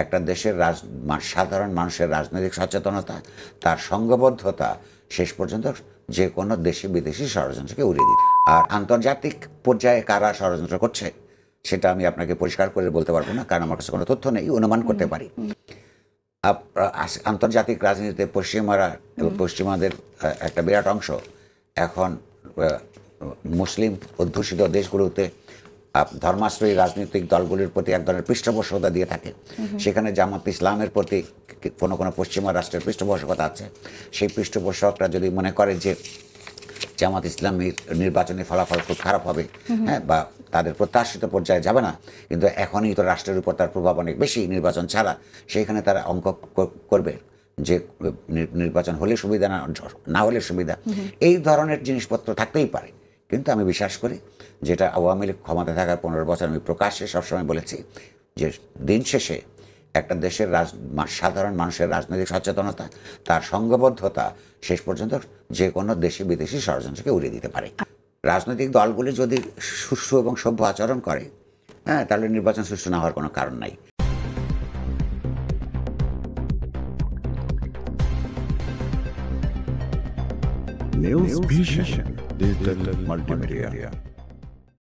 একটা দেশের সাধারণ মানুষের রাজনৈতিক সচেতনতা, তার সংঘবদ্ধতা শেষ পর্যন্ত যে কোনো দেশি বিদেশি ষড়যন্ত্রকে উড়িয়ে দিত। আর আন্তর্জাতিক পর্যায়ে কারা ষড়যন্ত্র করছে সেটা আমি আপনাকে পরিষ্কার করে বলতে পারবো না, কারণ আমার কাছে কোনো তথ্য নেই, অনুমান করতে পারি। আন্তর্জাতিক রাজনীতিতে পশ্চিমারা এবং পশ্চিমাদের একটা বিরাট অংশ এখন মুসলিম অধ্যুষিত দেশগুলোতে ধর্মাশ্রয়ী রাজনৈতিক দলগুলির প্রতি এক ধরনের পৃষ্ঠপোষকতা দিয়ে থাকে। সেখানে জামাত ইসলামের প্রতি কোনো কোনো পশ্চিমা রাষ্ট্রের পৃষ্ঠপোষকতা আছে। সেই পৃষ্ঠপোষকরা যদি মনে করে যে জামাত ইসলামীর নির্বাচনী ফলাফল খুব খারাপ হবে, হ্যাঁ, বা তাদের প্রত্যাশিত পর্যায়ে যাবে না, কিন্তু এখনই তো রাষ্ট্রের উপর তার প্রভাব অনেক বেশি নির্বাচন ছাড়া, সেইখানে তারা অঙ্ক করবে যে নির্বাচন হলে সুবিধা, না হলে সুবিধা। এই ধরনের জিনিসপত্র থাকতেই পারে। কিন্তু আমি বিশ্বাস করি, যেটা আওয়ামী লীগ ক্ষমতা থাকার 15 বছর আমি প্রকাশ্যে সবসময় বলেছি, যে দিন শেষে একটা দেশের সাধারণ মানুষের রাজনৈতিক সচেতনতা, তার সংঘবদ্ধতা শেষ পর্যন্ত যে কোনো দেশি বিদেশি ষড়যন্ত্রকে উড়িয়ে দিতে পারে। রাজনৈতিক দলগুলি যদি সুষ্ঠু এবং সভ্য আচরণ করে, হ্যাঁ, তাহলে নির্বাচন সুষ্ঠু না হওয়ার কোনো কারণ নাই। News Vision Digital Multimedia.